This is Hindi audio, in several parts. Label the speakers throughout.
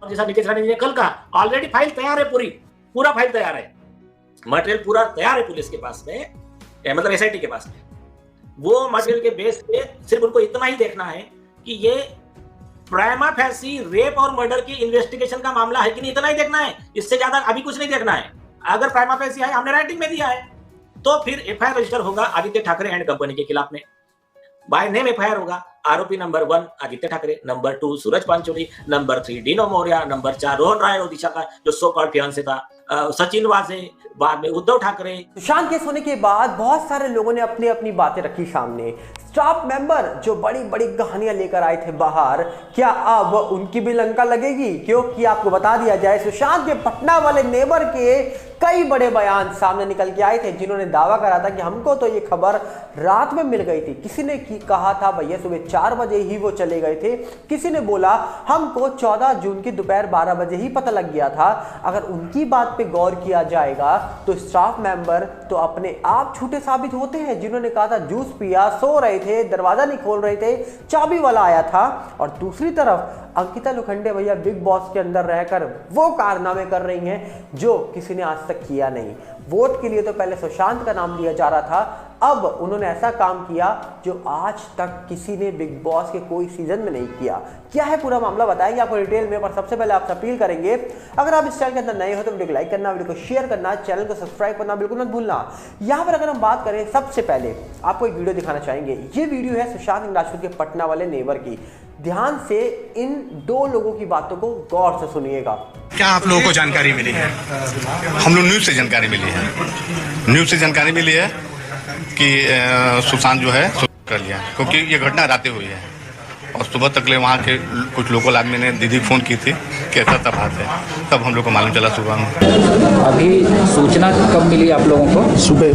Speaker 1: जैसा नीचे चला कल का ऑलरेडी फाइल तैयार है, पूरा फाइल तैयार है, मटेरियल पूरा तैयार है पुलिस के पास में, मतलब एसआईटी के पास में। वो मटेरियल के बेस पे सिर्फ उनको इतना ही देखना है कि ये प्राइमा फेसी रेप और मर्डर की इन्वेस्टिगेशन का मामला है कि नहीं, इतना ही देखना है। इससे ज्यादा अभी कुछ नहीं देखना है। अगर प्राइमा फेसी है, हमने राइटिंग में दिया है, तो फिर एफआईआर रजिस्टर होगा आदित्य ठाकरे एंड कंपनी के खिलाफ में। बाय नेम एफआईआर होगा। आरोपी number 1 Aditya Thackeray, number 2 Suraj Pancholi, number 3 Dino Morea, number 4 Rohan Rai Odisha का जो सो कॉल्ड फियांसे था, सचिन वाजे, बाद में उद्धव ठाकरे।
Speaker 2: सुशांत केस होने के बाद बहुत सारे लोगों ने अपनी अपनी बातें रखी सामने। स्टाफ मेंबर जो बड़ी बड़ी कहानियां लेकर आए थे बाहर, क्या अब उनकी भी लंका लगेगी? क्योंकि आपको बता दिया जाए, सुशांत के पटना वाले नेबर के कई बड़े बयान सामने निकल के आए थे, जिन्होंने दावा करा था कि हमको तो ये खबर रात में मिल गई थी। किसी ने कहा था भैया सुबह 4 बजे ही वो चले गए थे, किसी ने बोला हमको 14 जून की दोपहर 12 बजे ही पता लग गया था। अगर उनकी बात पे गौर किया जाएगा तो स्टाफ मेंबर तो अपने आप झूठे साबित होते हैं, जिन्होंने कहा था जूस पिया, सो रहे थे, दरवाजा नहीं खोल रहे थे, चाबी वाला आया था। और दूसरी तरफ अंकिता लोखंडे भैया बिग बॉस के अंदर रहकर वो कारनामे कर रही हैं जो किसी ने आज तक किया नहीं। वोट के लिए तो पहले सुशांत का नाम लिया जा रहा था, अब उन्होंने ऐसा काम किया जो आज तक किसी ने बिग बॉस के कोई सीजन में नहीं किया। क्या है पूरा मामला बताएंगे आपको डिटेल में, पर सबसे पहले आपसे अपील करेंगे, अगर आप इस चैनल के अंदर नए हो तो वीडियो को लाइक करना, वीडियो को शेयर करना, चैनल को सब्सक्राइब करना बिल्कुल मत भूलना। यहाँ पर अगर हम बात करें, सबसे पहले आपको एक वीडियो दिखाना चाहेंगे। ये वीडियो है सुशांत राजपूत के पटना वाले नेबर की। ध्यान से इन 2 लोगों की बातों को गौर से सुनिएगा।
Speaker 3: क्या आप लोगों को जानकारी मिली है? हम लोग न्यूज़ से जानकारी मिली है, न्यूज़ से जानकारी मिली है कि सुशांत जो है कर लिया, क्योंकि ये घटना रातें हुई है और सुबह तक ले वहाँ के कुछ लोकल आदमी ने दीदी फ़ोन की थी कि ऐसा तब बात है, तब हम लोग को मालूम चला सुबह में।
Speaker 4: अभी सूचना कब मिली आप लोगों को?
Speaker 5: सुबह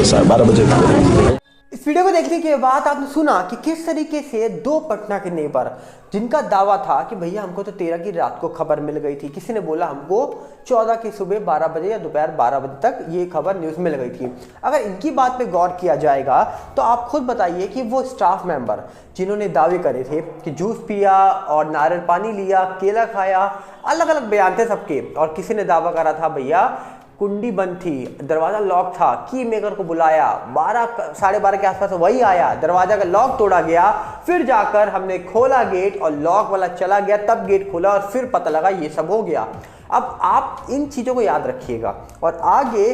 Speaker 5: 12:30 बजे।
Speaker 2: इस वीडियो को देखने के बाद आपने सुना कि किस तरीके से 2 पटना के नेबर, जिनका दावा था कि भैया हमको तो 13 की रात को खबर मिल गई थी, किसी ने बोला हमको 14 की सुबह 12 बजे या दोपहर 12 बजे तक ये खबर न्यूज़ मिल गई थी। अगर इनकी बात पे गौर किया जाएगा तो आप खुद बताइए कि वो स्टाफ मेंबर जिन्होंने दावे करे थे कि जूस पिया और नारियल पानी लिया, केला खाया, अलग अलग बयान थे सबके, और किसी ने दावा करा था भैया कुंडी बंद थी, दरवाजा लॉक था, की मेकर को बुलाया, 12 12:30 के आसपास वही आया, दरवाजा का लॉक तोड़ा गया, फिर जाकर हमने खोला गेट और लॉक वाला चला गया, तब गेट खोला और फिर पता लगा ये सब हो गया। अब आप इन चीज़ों को याद रखिएगा। और आगे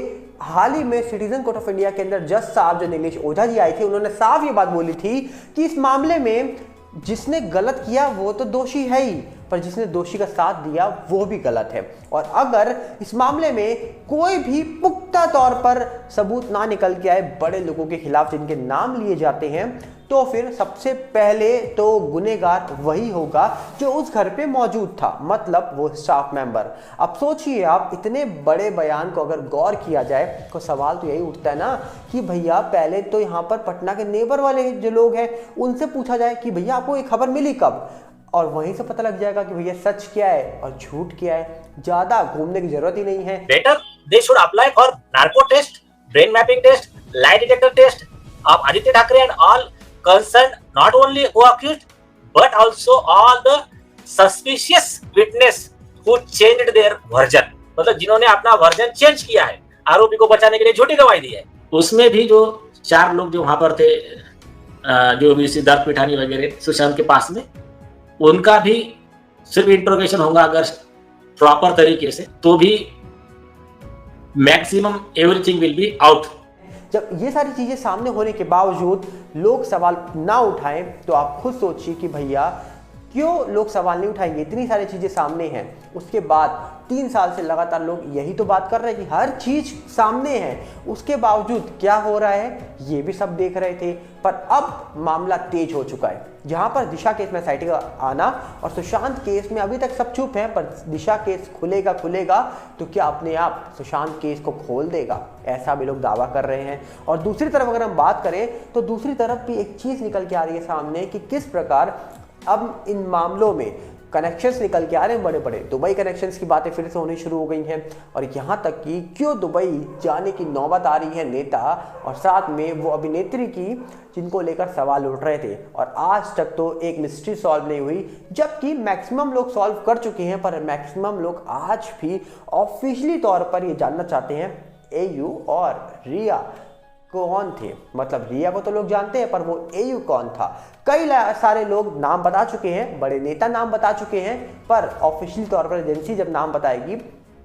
Speaker 2: हाल ही में सिटीजन कोर्ट ऑफ इंडिया के अंदर जज साहब जो नीलेश ओझा जी आए थे, उन्होंने साफ ये बात बोली थी कि इस मामले में जिसने गलत किया वो तो दोषी है ही, पर जिसने दोषी का साथ दिया वो भी गलत है। और अगर इस मामले में कोई भी पुख्ता तौर पर सबूत ना निकल के आए बड़े लोगों के खिलाफ जिनके नाम लिए जाते हैं, तो फिर सबसे पहले तो गुनहगार वही होगा जो उस घर पे मौजूद था, मतलब वो स्टाफ मेंबर। अब सोचिए आप, इतने बड़े बयान को अगर गौर किया जाए तो सवाल तो यही उठता है ना कि भैया पहले तो यहाँ पर पटना के नेबर वाले जो लोग हैं उनसे पूछा जाए कि भैया आपको ये खबर मिली कब, और वहीं से पता लग जाएगा कि भैया सच क्या है और झूठ क्या है। ज्यादा घूमने की जरूरत ही नहीं है।
Speaker 1: Better they should apply for narco test, brain mapping test, lie detector test of Aditya Thackeray and all concerned, not only who accused but also all the suspicious witness who changed their version, मतलब जिन्होंने अपना वर्जन चेंज किया है, आरोपी को बचाने के लिए झूठी गवाही दी है। उसमें भी जो 4 लोग जो वहां पर थे, जो भी सिद्धार्थ पिठानी वगैरह सुशांत के पास में, उनका भी सिर्फ इंट्रोगेशन होगा अगर प्रॉपर तरीके से, तो भी maximum everything will be out.
Speaker 2: जब ये सारी चीजें सामने होने के बावजूद लोग सवाल ना उठाएं तो आप खुद सोचिए कि भैया क्यों लोग सवाल नहीं उठाएंगे? इतनी सारी चीजें सामने हैं, उसके बाद 3 साल से लगातार लोग यही तो बात कर रहे हैं कि हर चीज सामने है, उसके बावजूद क्या हो रहा है ये भी सब देख रहे थे। पर अब मामला तेज हो चुका है, जहां पर दिशा केस में एसआईटी का आना और सुशांत केस में अभी तक सब चुप है, पर दिशा केस खुलेगा तो क्या अपने आप सुशांत केस को खोल देगा, ऐसा भी लोग दावा कर रहे हैं। और दूसरी तरफ अगर हम बात करें तो दूसरी तरफ भी एक चीज निकल के आ रही है सामने कि किस प्रकार अब इन मामलों में कनेक्शंस निकल के आ रहे हैं बड़े बड़े। दुबई कनेक्शंस की बातें फिर से होनी शुरू हो गई हैं और यहाँ तक कि क्यों दुबई जाने की नौबत आ रही है नेता और साथ में वो अभिनेत्री की, जिनको लेकर सवाल उठ रहे थे और आज तक तो एक मिस्ट्री सॉल्व नहीं हुई, जबकि मैक्सिमम लोग सॉल्व कर चुके हैं, पर मैक्सिमम लोग आज भी ऑफिशियली तौर पर ये जानना चाहते हैं एयू और रिया कौन थे। मतलब रिया को तो लोग जानते हैं, पर वो एयू कौन था। कई सारे लोग नाम बता चुके हैं, बड़े नेता नाम बता चुके हैं, पर ऑफिशियल तौर पर एजेंसी जब नाम बताएगी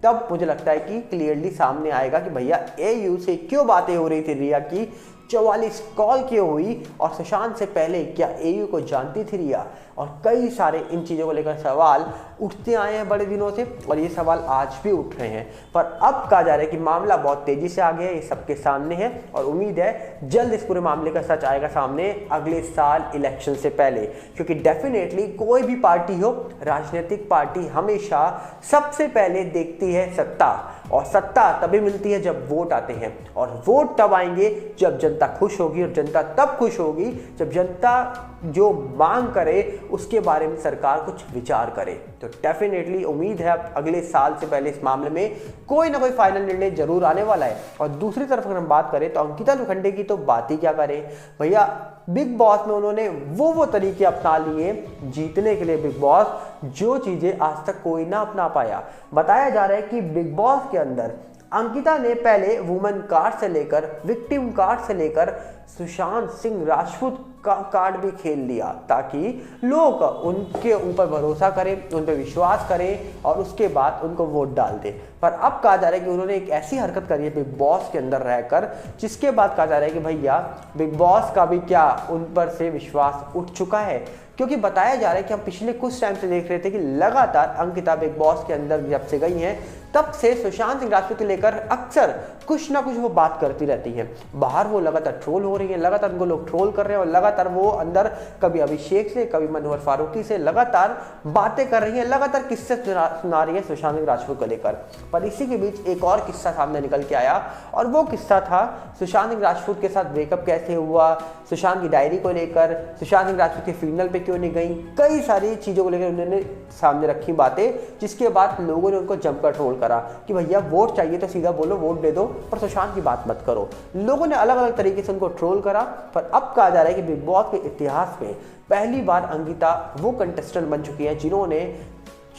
Speaker 2: तब मुझे लगता है कि क्लियरली सामने आएगा कि भैया एयू से क्यों बातें हो रही थी रिया की, 44 कॉल क्यों हुई और सुशांत से पहले क्या एयू को जानती थी रिया। और कई सारे इन चीज़ों को लेकर सवाल उठते आए हैं बड़े दिनों से और ये सवाल आज भी उठ रहे हैं, पर अब कहा जा रहा है कि मामला बहुत तेज़ी से आगे है, ये सबके सामने है और उम्मीद है जल्द इस पूरे मामले का सच आएगा सामने अगले साल इलेक्शन से पहले। क्योंकि डेफिनेटली कोई भी पार्टी हो, राजनीतिक पार्टी हमेशा सबसे पहले देखती है सत्ता, और सत्ता तभी मिलती है जब वोट आते हैं और वोट तब आएंगे जब जनता खुश होगी और जनता तब खुश होगी जब जनता जो मांग करे उसके बारे में सरकार कुछ विचार करे। तो डेफिनेटली उम्मीद है अब अगले साल से पहले इस मामले में कोई ना कोई फाइनल निर्णय जरूर आने वाला है। और दूसरी तरफ अगर हम बात करें तो अंकिता लोखंडे की तो बात ही क्या करें भैया। बिग बॉस में उन्होंने वो तरीके अपना लिए जीतने के लिए बिग बॉस, जो चीजें आज तक कोई ना अपना पाया। बताया जा रहा है कि बिग बॉस के अंदर अंकिता ने पहले वुमेन कार्ड से लेकर विक्टिम कार्ड से लेकर सुशांत सिंह राजपूत का कार्ड भी खेल लिया ताकि लोग उनके ऊपर भरोसा करें, उन पर विश्वास करें और उसके बाद उनको वोट डाल दें। पर अब कहा जा रहा है कि उन्होंने एक ऐसी हरकत करी है बिग बॉस के अंदर रहकर, जिसके बाद कहा जा रहा है कि भैया बिग बॉस का भी क्या उन पर से विश्वास उठ चुका है। क्योंकि बताया जा रहा है कि हम पिछले कुछ टाइम से देख रहे थे कि लगातार अंकिता बिग बॉस के अंदर जब से गई हैं तब से सुशांत सिंह राजपूत को लेकर अक्सर कुछ ना कुछ वो बात करती रहती हैं। बाहर वो लगातार ट्रोल हो रही है, लगातार उनको लोग ट्रोल कर रहे हैं और लगातार वो अंदर कभी अभिषेक से कभी मनोहर फारूकी से लगातार बातें कर रही है, लगातार किस्से सुना रही है सुशांत सिंह राजपूत को लेकर। पर इसी के बीच एक और किस्सा सामने निकल के आया और वो किस्सा था सुशांत सिंह राजपूत के साथ ब्रेकअप कैसे हुआ, सुशांत की डायरी को लेकर, सुशांत सिंह राजपूत के फिनल पे क्यों नहीं गई, कई सारी चीज़ों को लेकर उन्होंने सामने रखी बातें, जिसके बाद लोगों ने उनको जमकर ट्रोल करा कि भैया वोट चाहिए तो सीधा बोलो वोट दे दो, पर सुशांत की बात मत करो। लोगों ने अलग अलग तरीके से उनको ट्रोल करा। पर अब कहा जा रहा है कि बिग बॉस के इतिहास में पहली बार अंकिता वो कंटेस्टेंट बन चुकी है जिन्होंने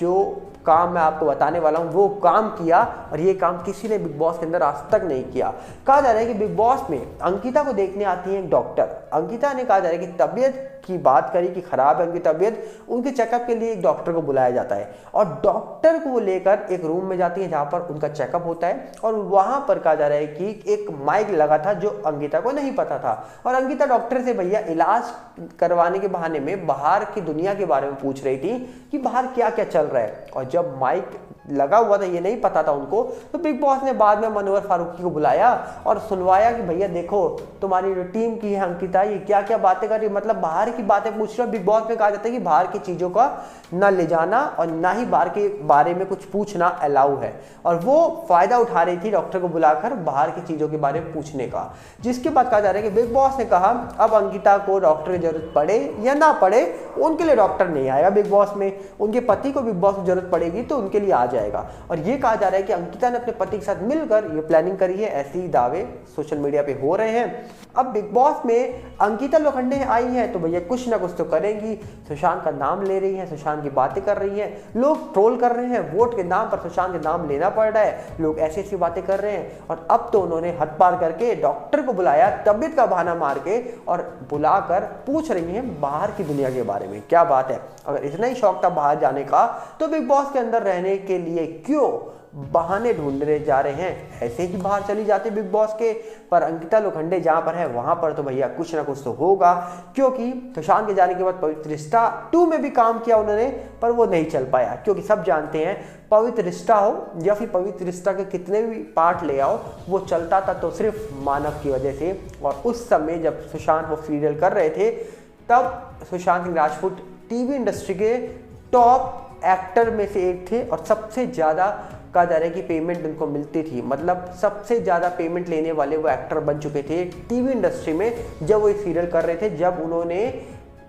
Speaker 2: जो काम मैं आपको बताने वाला हूं वो काम किया और ये काम किसी ने बिग बॉस के अंदर आज तक नहीं किया। कहा जा रहा है कि बिग बॉस में अंकिता को देखने आती है एक डॉक्टर। अंकिता ने कहा जा रहा है कि तबीयत की बात करी कि खराब है उनकी तबीयत, उनके चेकअप के लिए एक डॉक्टर को बुलाया जाता है और डॉक्टर को लेकर एक रूम में जाती है जहां पर उनका चेकअप होता है और वहां पर कहा जा रहा है कि एक माइक लगा था जो अंकिता को नहीं पता था और अंकिता डॉक्टर से भैया इलाज करवाने के बहाने में बाहर की दुनिया के बारे में पूछ रही थी कि बाहर क्या क्या चल रहा है। और जब माइक लगा हुआ था ये नहीं पता था उनको, तो बिग बॉस ने बाद में मनोहर फारूकी को बुलाया और सुनवाया कि भैया देखो तुम्हारी जो टीम की है अंकिता ये क्या क्या बातें कर रही है, मतलब बाहर की बातें पूछ रहे हो। बिग बॉस में कहा जाता है कि बाहर की चीज़ों का ना ले जाना और ना ही बाहर के बारे में कुछ पूछना अलाउ है और वो फायदा उठा रही थी डॉक्टर को बुलाकर बाहर की चीज़ों के बारे में पूछने का। जिसके बाद कहा जा रहा है कि बिग बॉस ने कहा अब अंकिता को डॉक्टर की जरूरत पड़े या ना पड़े उनके लिए डॉक्टर नहीं आएगा बिग बॉस में, उनके पति को बिग बॉस की जरूरत पड़ेगी तो उनके लिए आ जाएगा। और ये कहा जा रहा है कि अंकिता ने अपने पति के साथ मिलकर ये प्लानिंग करी है, ऐसे ही दावे सोशल मीडिया पे हो रहे हैं। अब बिग बॉस में अंकिता लोखंडे आई हैं तो भैया कुछ ना कुछ तो करेंगी, सुशांत का नाम ले रही है, सुशांत की बातें कर रही है, लोग ट्रोल कर रहे हैं, वोट के नाम पर सुशांत के नाम लेना पड़ रहा है, लोग ऐसी ऐसी बातें कर रहे हैं। और अब तो उन्होंने हद पार करके डॉक्टर को बुलाया तबीयत का बहाना मार के और बुलाकर पूछ रही हैं बाहर की दुनिया के बारे में। क्या बात है, अगर इतना ही शौक था बाहर जाने का तो बिग बॉस के अंदर रहने के लिए क्यों बहाने ढूंढने जा रहे हैं, ऐसे ही बाहर चली जाती बिग बॉस के। पर अंकिता लोखंडे जहां पर है वहां पर तो भैया कुछ ना कुछ तो होगा, क्योंकि सुशांत के जाने के बाद पवित्र रिश्ता 2 में भी काम किया उन्होंने पर वो नहीं चल पाया। क्योंकि सब जानते हैं पवित्र रिश्ता हो या फिर पवित्र रिश्ता के कितने भी पार्ट ले आओ वो चलता था तो सिर्फ मानव की वजह से। और उस समय जब सुशांत वो सीरियल कर रहे थे तब सुशांत सिंह राजपूत टीवी इंडस्ट्री के टॉप एक्टर में से एक थे और सबसे ज़्यादा कहा जा रहा है कि पेमेंट उनको मिलती थी, मतलब सबसे ज़्यादा पेमेंट लेने वाले वो एक्टर बन चुके थे टीवी इंडस्ट्री में जब वो सीरियल कर रहे थे। जब उन्होंने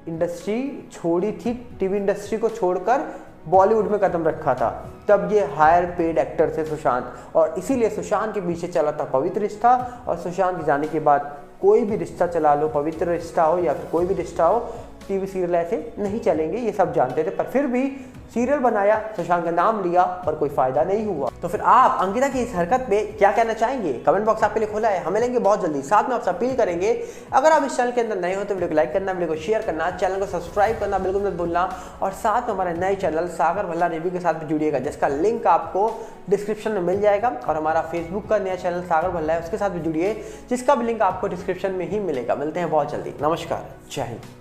Speaker 2: इंडस्ट्री छोड़ी थी, टीवी इंडस्ट्री को छोड़कर बॉलीवुड में कदम रखा था, तब ये हायर पेड एक्टर थे सुशांत, और इसीलिए सुशांत के पीछे चला था पवित्र रिश्ता। और सुशांत के जाने के बाद कोई भी रिश्ता चला लो, पवित्र रिश्ता हो या फिर कोई भी रिश्ता हो, टीवी सीरियल ऐसे नहीं चलेंगे, ये सब जानते थे। पर फिर भी सीरियल बनाया, सुशांत का नाम लिया, पर कोई फायदा नहीं हुआ। तो फिर आप अंकिता की इस हरकत पे क्या कहना चाहेंगे? कमेंट बॉक्स आपके लिए खुला है, हमें लेंगे बहुत जल्दी। साथ में आपसे अपील करेंगे, अगर आप इस चैनल के अंदर नए हो तो वीडियो को लाइक करना, वीडियो को शेयर करना, चैनल को सब्सक्राइब करना बिल्कुल मत भूलना। और साथ में हमारे नए चैनल सागर भल्ला रिव्यू के साथ भी जुड़िएगा, जिसका लिंक आपको डिस्क्रिप्शन में मिल जाएगा। और हमारा फेसबुक का नया चैनल सागर भल्ला है, उसके साथ भी जुड़िए, जिसका भी लिंक आपको डिस्क्रिप्शन में ही मिलेगा। मिलते हैं बहुत जल्दी। नमस्कार, जय हिंद।